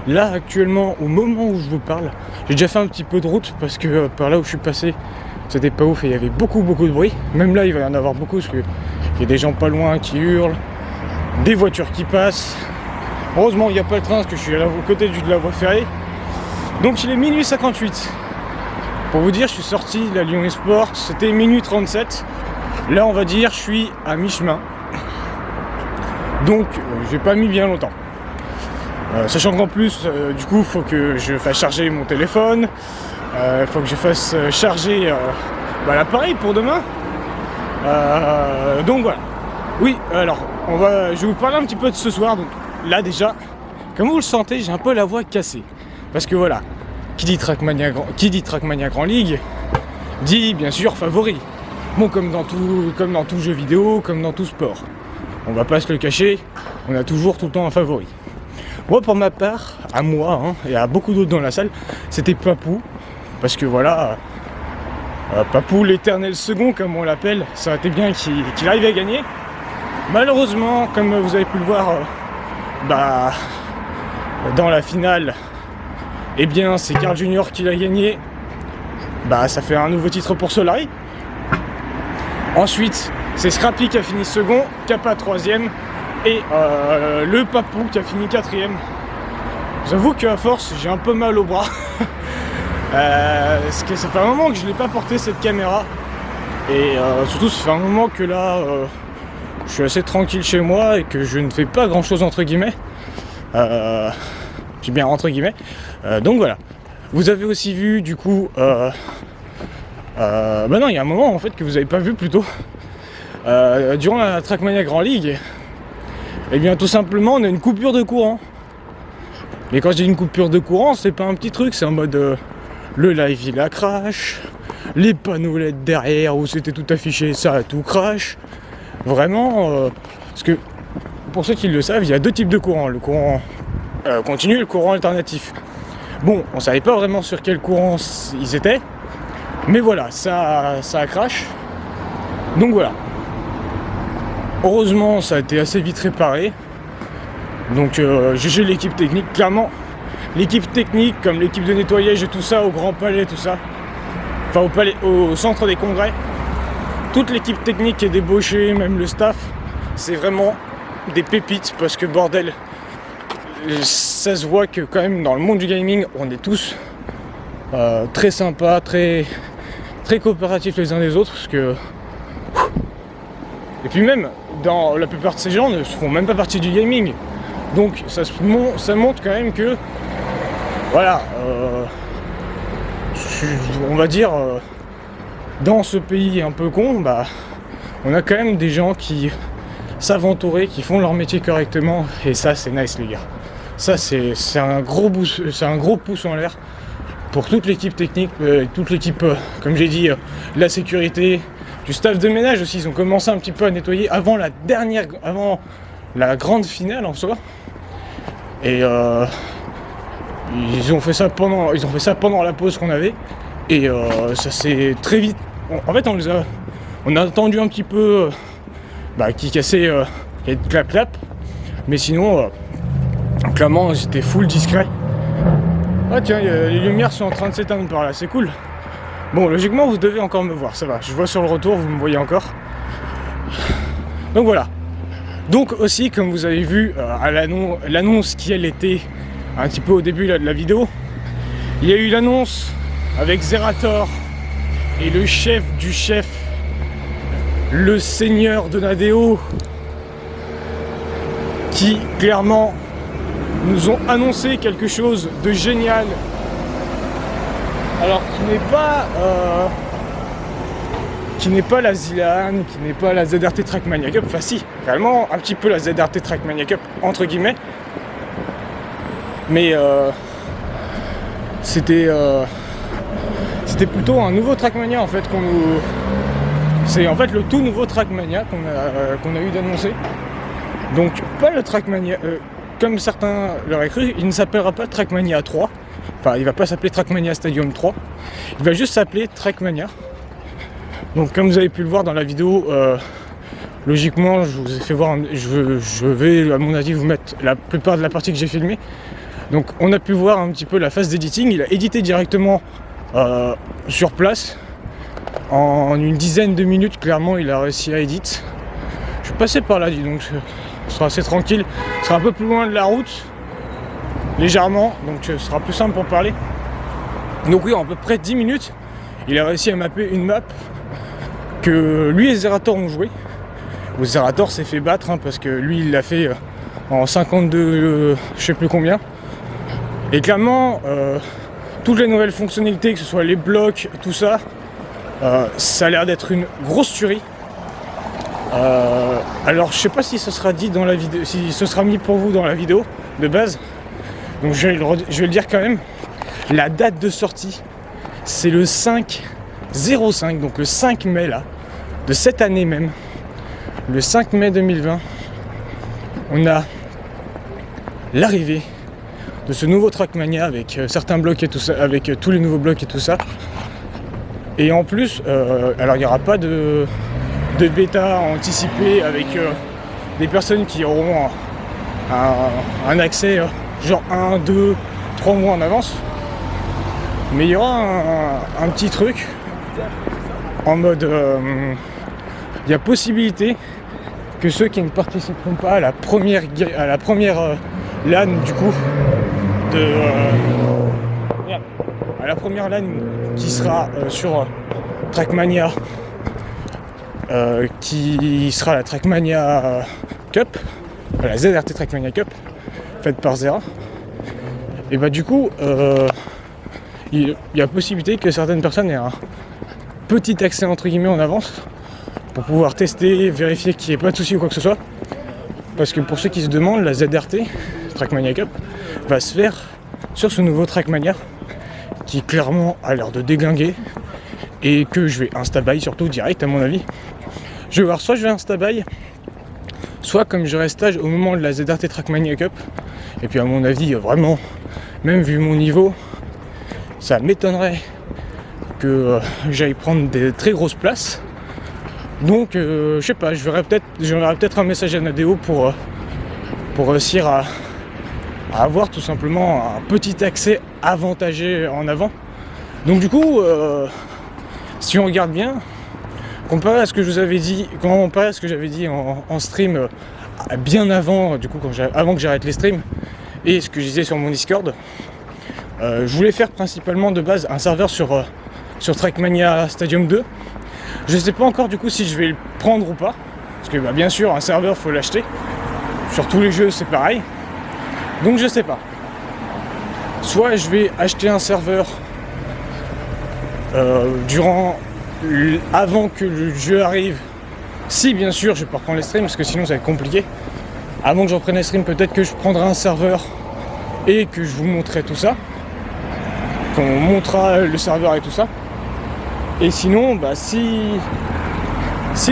Là actuellement, au moment où je vous parle, j'ai déjà fait un petit peu de route parce que par là où je suis passé, c'était pas ouf et il y avait beaucoup de bruit. Même là il va y en avoir beaucoup parce qu'il y a des gens pas loin qui hurlent, des voitures qui passent. Heureusement il n'y a pas le train parce que je suis à côté de la voie ferrée. Donc il est minuit 58. Pour vous dire, je suis sorti de la Lyon Esport, c'était minuit 37. Là on va dire je suis à mi-chemin. Donc j'ai pas mis bien longtemps. Sachant qu'en plus, du coup, faut que je fasse charger mon téléphone, faut que je fasse charger l'appareil pour demain. Donc voilà. Oui, alors, je vais vous parler un petit peu de ce soir. Donc là déjà, comme vous le sentez, j'ai un peu la voix cassée. Parce que voilà, qui dit Trackmania Grand League, dit bien sûr favori. Bon, comme dans tout jeu vidéo, comme dans tout sport. On va pas se le cacher, on a toujours tout le temps un favori. Moi pour ma part, à moi et à beaucoup d'autres dans la salle, c'était Papou. Parce que voilà, Papou l'éternel second comme on l'appelle, ça aurait été bien qu'il arrive à gagner. Malheureusement, comme vous avez pu le voir dans la finale, eh bien c'est Carl Junior qui l'a gagné. Ça fait un nouveau titre pour Solari. Ensuite, c'est Scrappy qui a fini second, Kappa troisième. Et le Papou qui a fini 4ème. J'avoue qu'à force j'ai un peu mal au bras. Parce que ça fait un moment que je n'ai pas porté cette caméra. Et surtout ça fait un moment que là je suis assez tranquille chez moi et que je ne fais pas grand chose entre guillemets. J'ai bien entre guillemets. Donc voilà. Vous avez aussi vu du coup non il y a un moment en fait que vous n'avez pas vu plutôt. Durant la Trackmania Grand League. Eh bien tout simplement on a une coupure de courant. Mais quand je dis une coupure de courant, c'est pas un petit truc, c'est en mode le live il a crash, les panneaux LED derrière où c'était tout affiché, ça a tout crash. Vraiment, parce que pour ceux qui le savent, il y a deux types de courant, le courant continu et le courant alternatif. Bon, on savait pas vraiment sur quel courant ils étaient, mais voilà, ça a crash. Donc voilà. Heureusement, ça a été assez vite réparé. Donc, GG l'équipe technique. Clairement, l'équipe technique, comme l'équipe de nettoyage et tout ça, au Grand Palais, tout ça. Enfin, au centre des congrès. Toute l'équipe technique est débauchée, même le staff. C'est vraiment des pépites parce que, bordel, ça se voit que, quand même, dans le monde du gaming, on est tous très sympas, très coopératifs les uns des autres. Parce que. Et puis même, dans la plupart de ces gens ne font même pas partie du gaming. Donc ça montre quand même que, voilà, on va dire, dans ce pays un peu con, on a quand même des gens qui savent entourer, qui font leur métier correctement. Et ça, c'est nice les gars. Ça, c'est un gros pouce en l'air pour toute l'équipe technique, toute l'équipe, comme j'ai dit, la sécurité, du staff de ménage aussi. Ils ont commencé un petit peu à nettoyer avant la grande finale en soi. Et ils ont fait ça pendant la pause qu'on avait. Et ça s'est très vite. En fait, on a attendu un petit peu qui cassait les clap. Mais sinon, clairement, j'étais full discret. Ah tiens, les lumières sont en train de s'éteindre par là, c'est cool. Bon, logiquement, vous devez encore me voir, ça va. Je vois sur le retour, vous me voyez encore. Donc voilà. Donc aussi, comme vous avez vu à l'annonce qui, elle, était un petit peu au début là, de la vidéo, il y a eu l'annonce avec Zerator et le chef du chef, le seigneur Donadeo, qui, clairement, nous ont annoncé quelque chose de génial. Alors qui n'est pas la Zilan, qui n'est pas la ZRT Trackmania Cup, enfin si, réellement un petit peu la ZRT Trackmania Cup entre guillemets, mais c'était plutôt un nouveau Trackmania en fait c'est en fait le tout nouveau Trackmania qu'on a eu d'annoncer. Donc pas le Trackmania, comme certains l'auraient cru, il ne s'appellera pas Trackmania 3. Enfin, il va pas s'appeler Trackmania Stadium 3, il va juste s'appeler Trackmania. Donc comme vous avez pu le voir dans la vidéo logiquement, je vous ai fait voir, je vais à mon avis vous mettre la plupart de la partie que j'ai filmée. Donc on a pu voir un petit peu la phase d'editing. Il a édité directement sur place. En une dizaine de minutes, clairement, il a réussi à éditer. Je suis passé par là, donc ce sera assez tranquille. Ce sera un peu plus loin de la route, légèrement, donc ce sera plus simple pour parler. Donc oui, en à peu près 10 minutes, il a réussi à mapper une map que lui et Zerator ont joué. Zerator s'est fait battre parce que lui il l'a fait en 52 je sais plus combien. Et clairement toutes les nouvelles fonctionnalités, que ce soit les blocs, tout ça, ça a l'air d'être une grosse tuerie. Alors je sais pas si ce sera dit dans la vidéo, si ce sera mis pour vous dans la vidéo de base. Donc je vais le dire quand même. La date de sortie, c'est le 5/05, donc le 5 mai là, de cette année même. Le 5 mai 2020, on a l'arrivée de ce nouveau Trackmania avec certains blocs et tout ça, avec tous les nouveaux blocs et tout ça. Et en plus, alors il n'y aura pas de bêta anticipée avec des personnes qui auront un accès genre 1, 2, 3 mois en avance. Mais il y aura un petit truc en mode il y a possibilité que ceux qui ne participeront pas à la première LAN du coup à la première LAN qui sera sur Trackmania, qui sera la Trackmania Cup, la ZRT Trackmania Cup faite par Zera, et bah du coup il y a possibilité que certaines personnes aient un petit accès entre guillemets en avance pour pouvoir tester, vérifier qu'il n'y ait pas de soucis ou quoi que ce soit. Parce que pour ceux qui se demandent, la ZRT, Trackmania Cup, va se faire sur ce nouveau Trackmania qui clairement a l'air de déglinguer et que je vais insta-buy surtout direct à mon avis. Je vais voir, soit je vais insta-buy, soit comme je reste stage au moment de la ZRT Trackmania Cup. Et puis à mon avis, vraiment, même vu mon niveau, ça m'étonnerait que j'aille prendre des très grosses places. Donc je sais pas, j'enverrai peut-être un message à Nadeo pour réussir à avoir tout simplement un petit accès avantagé en avant. Donc du coup, si on regarde bien, comparé à ce que je vous avais dit, comparé à ce que j'avais dit en stream bien avant, du coup avant que j'arrête les streams, et ce que je disais sur mon Discord, je voulais faire principalement de base un serveur sur Trackmania Stadium 2. Je sais pas encore du coup si je vais le prendre ou pas, parce que bah, bien sûr un serveur faut l'acheter, sur tous les jeux c'est pareil, donc je sais pas. Soit je vais acheter un serveur avant que le jeu arrive, si bien sûr je vais pas reprendre les streams, parce que sinon ça va être compliqué. Avant que j'en prenne les streams, peut-être que je prendrai un serveur et que je vous montrerai tout ça, qu'on montrera le serveur et tout ça. Et sinon, bah si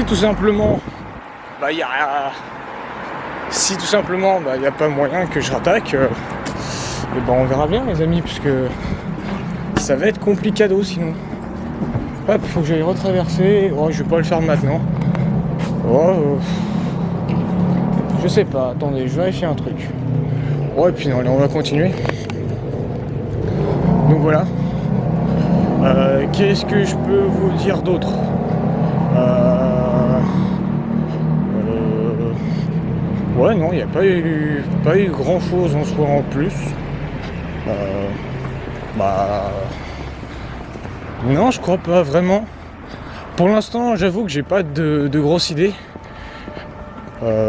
tout simplement, bah y a pas moyen que je rattaque, et bah on verra bien les amis, puisque ça va être complicado sinon. Hop, faut que j'aille retraverser. Oh, je vais pas le faire maintenant. Oh, je sais pas. Attendez, je vais vérifier un truc. Oh, et puis non, allez, on va continuer. Donc voilà. Qu'est-ce que je peux vous dire d'autre? Ouais, non, il n'y a pas eu grand chose en soi en plus. Non, je crois pas vraiment. Pour l'instant, j'avoue que j'ai pas de grosses idées.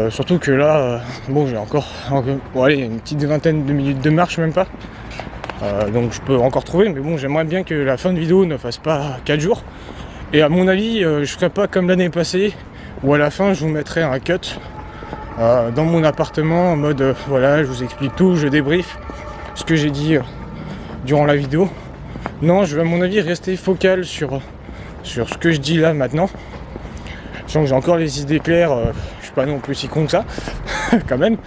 Surtout que là, bon, j'ai encore allez, une petite vingtaine de minutes de marche, même pas. Donc je peux encore trouver, mais bon, j'aimerais bien que la fin de vidéo ne fasse pas 4 jours. Et à mon avis, je ferai pas comme l'année passée, où à la fin je vous mettrai un cut dans mon appartement en mode voilà, je vous explique tout, je débrief ce que j'ai dit durant la vidéo. Non, je vais à mon avis rester focal sur ce que je dis là maintenant. Sachant que j'ai encore les idées claires, je suis pas non plus si con que ça, quand même.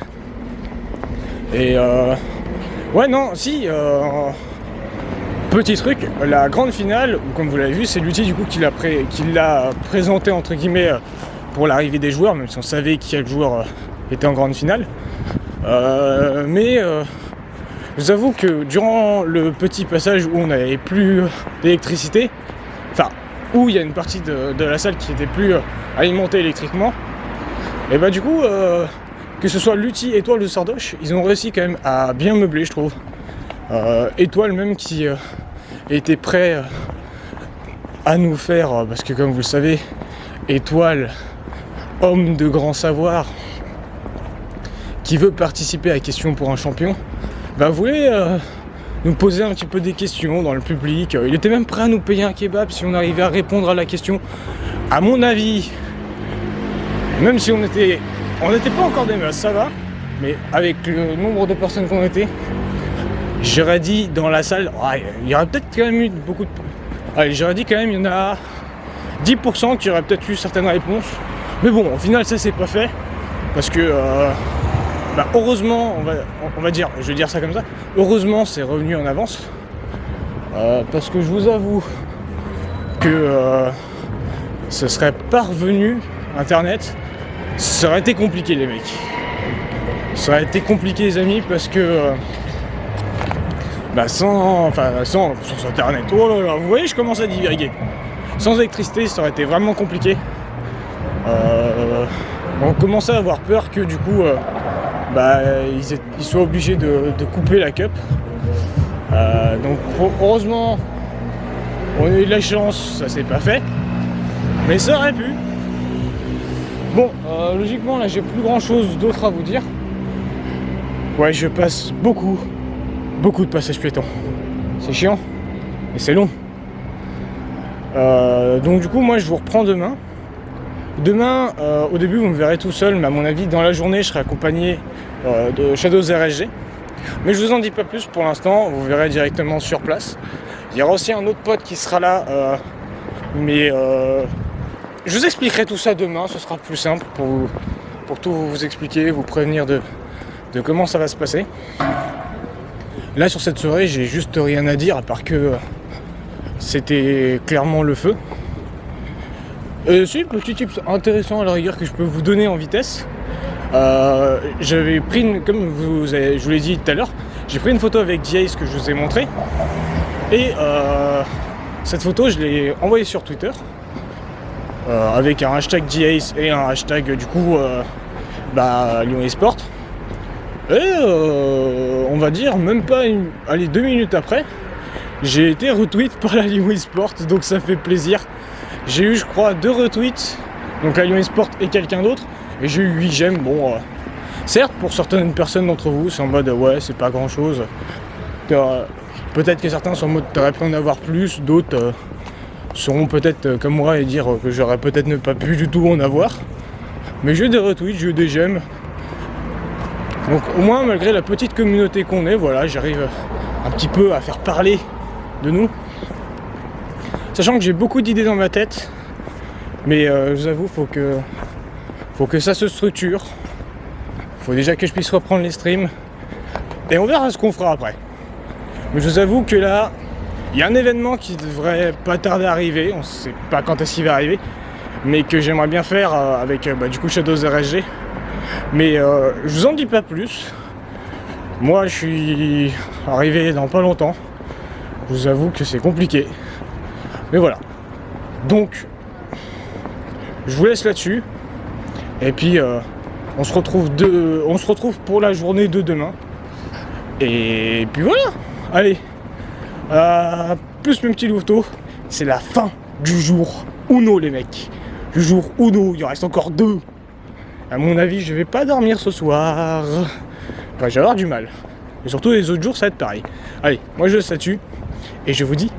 Et ouais, non, si, petit truc, la grande finale, comme vous l'avez vu, c'est l'outil du coup qu'il a présenté entre guillemets pour l'arrivée des joueurs, même si on savait quel joueur était en grande finale. Mais je vous avoue que durant le petit passage où on n'avait plus d'électricité, enfin où il y a une partie de la salle qui était plus alimentée électriquement, et bah du coup que ce soit Lutti, Étoile ou Sardoche, ils ont réussi quand même à bien meubler, je trouve. Étoile même qui était prêt à nous faire, parce que comme vous le savez, Étoile, homme de grand savoir, qui veut participer à la question pour un champion, bah voulait nous poser un petit peu des questions dans le public. Il était même prêt à nous payer un kebab si on arrivait à répondre à la question. À mon avis, même si on n'était pas encore des masses, ça va, mais avec le nombre de personnes qu'on était, j'aurais dit dans la salle, il y aurait peut-être quand même eu beaucoup de... Allez, j'aurais dit quand même, il y en a 10% qui auraient peut-être eu certaines réponses. Mais bon, au final, ça c'est pas fait. Parce que, heureusement, on va dire, je vais dire ça comme ça, heureusement c'est revenu en avance. Parce que je vous avoue que ce serait pas revenu, Internet, ça aurait été compliqué les mecs. Ça aurait été compliqué les amis parce que... sans Internet, oh là là, vous voyez, je commence à divaguer. Sans électricité, ça aurait été vraiment compliqué. On commençait à avoir peur que du coup, ils soient obligés de couper la cup. Donc heureusement, on a eu de la chance, ça s'est pas fait. Mais ça aurait pu. Bon, logiquement, là, j'ai plus grand chose d'autre à vous dire. Ouais, je passe beaucoup de passages piétons. C'est chiant, et c'est long. Donc du coup, moi, je vous reprends demain. Demain, au début, vous me verrez tout seul, mais à mon avis, dans la journée, je serai accompagné de Shadows RSG. Mais je vous en dis pas plus pour l'instant, vous verrez directement sur place. Il y aura aussi un autre pote qui sera là, mais je vous expliquerai tout ça demain, ce sera plus simple pour tout vous expliquer, vous prévenir de comment ça va se passer. Là, sur cette soirée, j'ai juste rien à dire, à part que c'était clairement le feu. Si, petit tip intéressant à la rigueur que je peux vous donner en vitesse. J'avais pris, comme je vous l'ai dit tout à l'heure, j'ai pris une photo avec Jace que je vous ai montré. Et cette photo, je l'ai envoyée sur Twitter. Avec un hashtag Jace et un hashtag du coup Lyon Esport. Et on va dire même pas 2 minutes après, j'ai été retweet par la Lyon Esport, donc ça fait plaisir. J'ai eu je crois 2 retweets, donc la Lyon Esport et quelqu'un d'autre, et j'ai eu 8 j'aime. Bon, certes pour certaines personnes d'entre vous c'est en mode ouais c'est pas grand chose. Peut-être que certains sont en mode t'aurais pu en avoir plus, d'autres seront peut-être comme moi et dire que j'aurais peut-être ne pas pu du tout en avoir. Mais j'ai eu des retweets, j'ai eu des j'aime. Donc au moins malgré la petite communauté qu'on est, voilà, j'arrive un petit peu à faire parler de nous. Sachant que j'ai beaucoup d'idées dans ma tête, mais je vous avoue, faut que ça se structure. Faut déjà que je puisse reprendre les streams. Et on verra ce qu'on fera après. Mais je vous avoue que là, il y a un événement qui devrait pas tarder à arriver. On sait pas quand est-ce qu'il va arriver, mais que j'aimerais bien faire avec du coup Shadows RSG. Mais je vous en dis pas plus. Moi je suis arrivé dans pas longtemps. Je vous avoue que c'est compliqué. Mais voilà. Donc je vous laisse là-dessus. Et puis on se retrouve pour la journée de demain. Et puis voilà. Allez. Plus mes petits louveteaux. C'est la fin du jour Uno les mecs. Du jour Uno. Il en reste encore 2. À mon avis, je vais pas dormir ce soir. Enfin, je vais avoir du mal. Et surtout, les autres jours, ça va être pareil. Allez, moi je laisse là-dessus. Et je vous dis